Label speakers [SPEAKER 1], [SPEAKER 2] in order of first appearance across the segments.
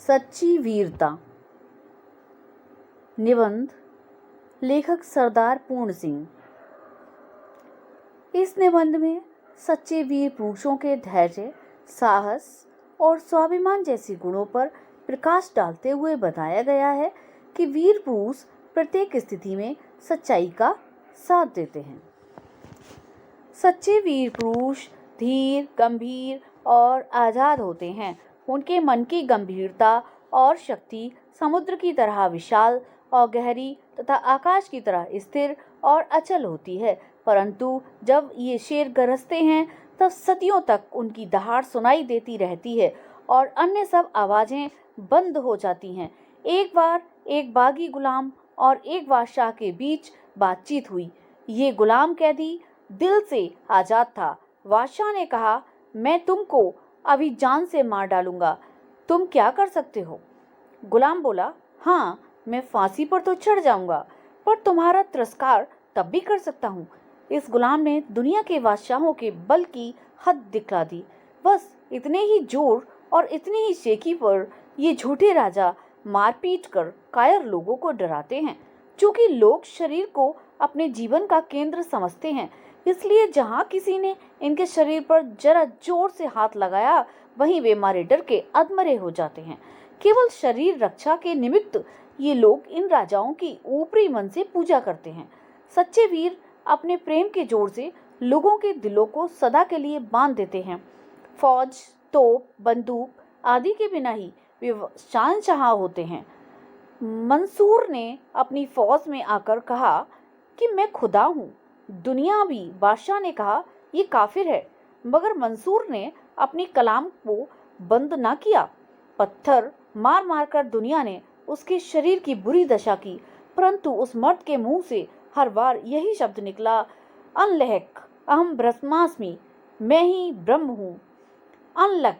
[SPEAKER 1] सच्ची वीरता। निबंध लेखक सरदार पूर्ण सिंह। इस निबंध में सच्चे वीर पुरुषों के धैर्य, साहस और स्वाभिमान जैसे गुणों पर प्रकाश डालते हुए बताया गया है कि वीर पुरुष प्रत्येक स्थिति में सच्चाई का साथ देते हैं। सच्चे वीर पुरुष धीर, गंभीर और आज़ाद होते हैं। उनके मन की गंभीरता और शक्ति समुद्र की तरह विशाल और गहरी तथा आकाश की तरह स्थिर और अचल होती है, परंतु जब ये शेर गरजते हैं तब सदियों तक उनकी दहाड़ सुनाई देती रहती है और अन्य सब आवाज़ें बंद हो जाती हैं। एक बार एक बागी गुलाम और एक बादशाह के बीच बातचीत हुई। ये गुलाम कैदी दिल से आज़ाद था। बादशाह ने कहा, मैं तुमको अभी जान से मार डालूंगा, तुम क्या कर सकते हो? गुलाम बोला, हाँ, मैं फांसी पर तो चढ़ जाऊंगा, पर तुम्हारा तिरस्कार तब भी कर सकता हूँ। इस गुलाम ने दुनिया के बादशाहों के बल की हद दिखला दी। बस इतने ही जोर और इतनी ही शेखी पर ये झूठे राजा मारपीट कर कायर लोगों को डराते हैं। क्योंकि लोग शरीर को अपने जीवन का केंद्र समझते हैं, इसलिए जहाँ किसी ने इनके शरीर पर जरा जोर से हाथ लगाया, वहीं वे मारे डर के अधमरे हो जाते हैं। केवल शरीर रक्षा के निमित्त ये लोग इन राजाओं की ऊपरी मन से पूजा करते हैं। सच्चे वीर अपने प्रेम के जोर से लोगों के दिलों को सदा के लिए बांध देते हैं। फौज, तोप, बंदूक आदि के बिना ही वे शहंशाह होते हैं। मंसूर ने अपनी फौज में आकर कहा कि मैं खुदा हूँ। दुनियावी बादशाह ने कहा, ये काफिर है, मगर मंसूर ने अपनी कलाम को बंद ना किया। पत्थर मार मार कर दुनिया ने उसके शरीर की बुरी दशा की, परंतु उस मर्द के मुंह से हर बार यही शब्द निकला, अनलहक अहम ब्रह्मास्मि, मैं ही ब्रह्म हूँ। अनलक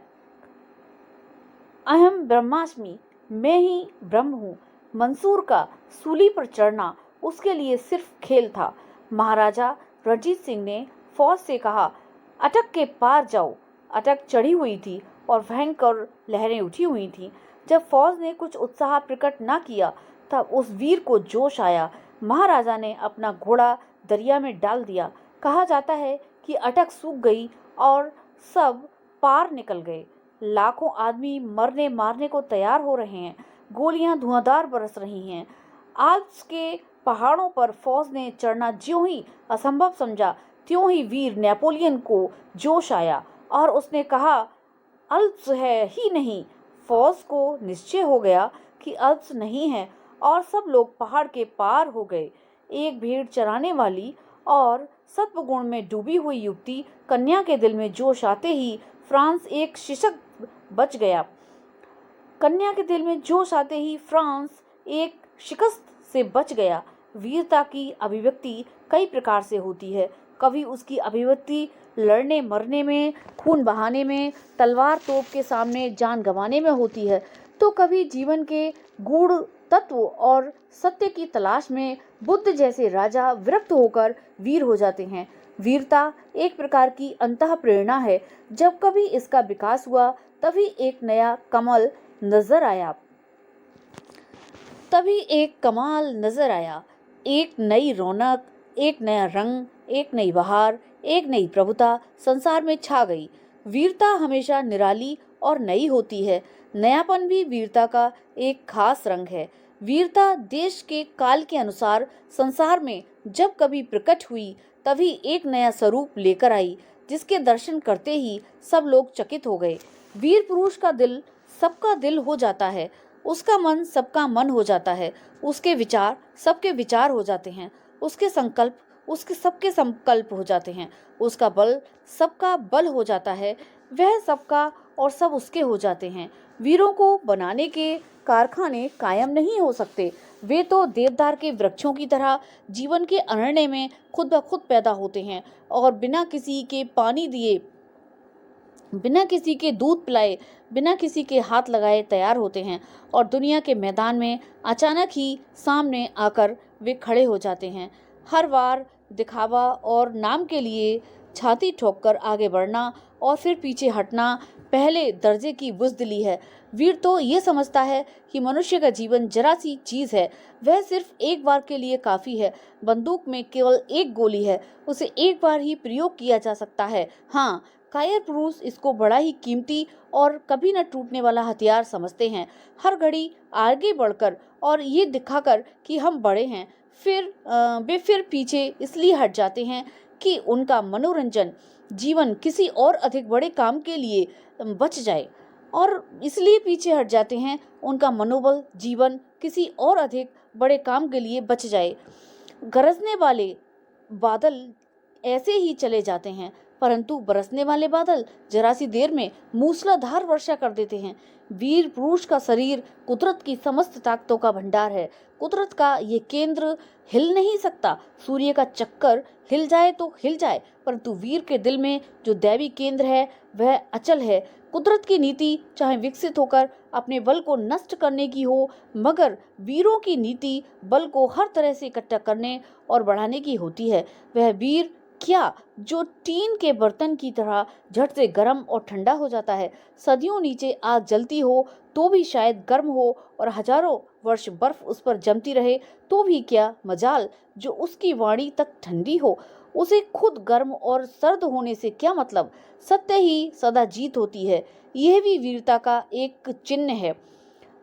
[SPEAKER 1] अहम ब्रह्मास्मि, मैं ही ब्रह्म हूँ। मंसूर का सूली पर चढ़ना उसके लिए सिर्फ खेल था। महाराजा रणजीत सिंह ने फौज से कहा, अटक के पार जाओ। अटक चढ़ी हुई थी और भयंकर लहरें उठी हुई थीं। जब फौज ने कुछ उत्साह प्रकट न किया, तब उस वीर को जोश आया। महाराजा ने अपना घोड़ा दरिया में डाल दिया। कहा जाता है कि अटक सूख गई और सब पार निकल गए। लाखों आदमी मरने मारने को तैयार हो रहे हैं। गोलियां धुआंधार बरस रही हैं। आल्प्स के पहाड़ों पर फौज ने चढ़ना ज्यों ही असंभव समझा, त्यों ही वीर नेपोलियन को जोश आया और उसने कहा, अल्प्स है ही नहीं। फौज को निश्चय हो गया कि अल्प्स नहीं है और सब लोग पहाड़ के पार हो गए। एक भेड़ चराने वाली और सत्वगुण में डूबी हुई युवती कन्या के दिल में जोश आते ही फ्रांस एक शिशक बच गया। कन्या के दिल में जोश आते ही फ्रांस एक शिकस्त से बच गया। वीरता की अभिव्यक्ति कई प्रकार से होती है। कभी उसकी अभिव्यक्ति लड़ने मरने में, खून बहाने में, तलवार तोप के सामने जान गंवाने में होती है, तो कभी जीवन के गूढ़ तत्व और सत्य की तलाश में बुद्ध जैसे राजा विरक्त होकर वीर हो जाते हैं। वीरता एक प्रकार की अंतः प्रेरणा है। जब कभी इसका विकास हुआ, तभी एक नया कमल नजर आया, तभी एक कमाल नजर आया। एक नई रौनक, एक नया रंग, एक नई बहार, एक नई प्रभुता संसार में छा गई। वीरता हमेशा निराली और नई होती है। नयापन भी वीरता का एक खास रंग है। वीरता देश के काल के अनुसार संसार में जब कभी प्रकट हुई, तभी एक नया स्वरूप लेकर आई, जिसके दर्शन करते ही सब लोग चकित हो गए। वीर पुरुष का दिल सबका दिल हो जाता है, उसका मन सबका मन हो जाता है, उसके विचार सबके विचार हो जाते हैं, उसके संकल्प उसके सबके संकल्प हो जाते हैं, उसका बल सबका बल हो जाता है, वह सबका और सब उसके हो जाते हैं। वीरों को बनाने के कारखाने कायम नहीं हो सकते, वे तो देवदार के वृक्षों की तरह जीवन के अरण्य में खुद ब खुद पैदा होते हैं और बिना किसी के पानी दिए, बिना किसी के दूध पिलाए, बिना किसी के हाथ लगाए तैयार होते हैं और दुनिया के मैदान में अचानक ही सामने आकर वे खड़े हो जाते हैं। हर बार दिखावा और नाम के लिए छाती ठोककर आगे बढ़ना और फिर पीछे हटना पहले दर्जे की बुज़दिली है। वीर तो ये समझता है कि मनुष्य का जीवन जरा सी चीज़ है, वह सिर्फ एक बार के लिए काफ़ी है। बंदूक में केवल एक गोली है, उसे एक बार ही प्रयोग किया जा सकता है। हाँ, कायर पुरुष इसको बड़ा ही कीमती और कभी न टूटने वाला हथियार समझते हैं। हर घड़ी आगे बढ़कर और ये दिखाकर कि हम बड़े हैं, वे फिर पीछे इसलिए हट जाते हैं कि उनका मनोरंजन जीवन किसी और अधिक बड़े काम के लिए बच जाए, और इसलिए पीछे हट जाते हैं उनका मनोबल जीवन किसी और अधिक बड़े काम के लिए बच जाए। गरजने वाले बादल ऐसे ही चले जाते हैं, परंतु बरसने वाले बादल जरा सी देर में मूसलाधार वर्षा कर देते हैं। वीर पुरुष का शरीर कुदरत की समस्त ताकतों का भंडार है। कुदरत का ये केंद्र हिल नहीं सकता। सूर्य का चक्कर हिल जाए तो हिल जाए, परंतु वीर के दिल में जो दैवी केंद्र है वह अचल है। कुदरत की नीति चाहे विकसित होकर अपने बल को नष्ट करने की हो, मगर वीरों की नीति बल को हर तरह से इकट्ठा करने और बढ़ाने की होती है। वह वीर क्या जो टीन के बर्तन की तरह झट से गर्म और ठंडा हो जाता है। सदियों नीचे आग जलती हो तो भी शायद गर्म हो, और हजारों वर्ष बर्फ उस पर जमती रहे तो भी क्या मजाल जो उसकी वाणी तक ठंडी हो। उसे खुद गर्म और सर्द होने से क्या मतलब। सत्य ही सदा जीत होती है, यह भी वीरता का एक चिन्ह है।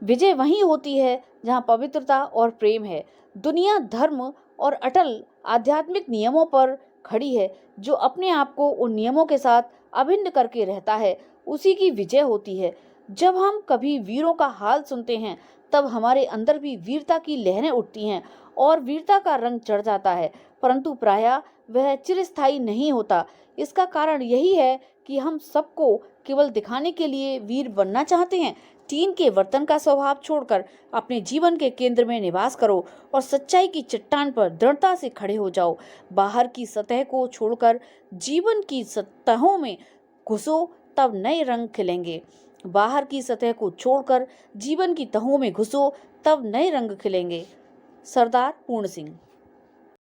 [SPEAKER 1] विजय वहीं होती है जहाँ पवित्रता और प्रेम है। दुनिया धर्म और अटल आध्यात्मिक नियमों पर खड़ी है। जो अपने आप को उन नियमों के साथ अभिन्न करके रहता है, उसी की विजय होती है। जब हम कभी वीरों का हाल सुनते हैं, तब हमारे अंदर भी वीरता की लहरें उठती हैं और वीरता का रंग चढ़ जाता है, परंतु प्रायः वह चिरस्थायी नहीं होता। इसका कारण यही है कि हम सबको केवल दिखाने के लिए वीर बनना चाहते हैं। टीन के बर्तन का स्वभाव छोड़कर अपने जीवन के केंद्र में निवास करो और सच्चाई की चट्टान पर दृढ़ता से खड़े हो जाओ। बाहर की सतह को छोड़कर जीवन की सतहों में घुसो, तब नए रंग खिलेंगे। बाहर की सतह को छोड़कर जीवन की तहों में घुसो, तब नए रंग खिलेंगे। सरदार पूर्ण सिंह।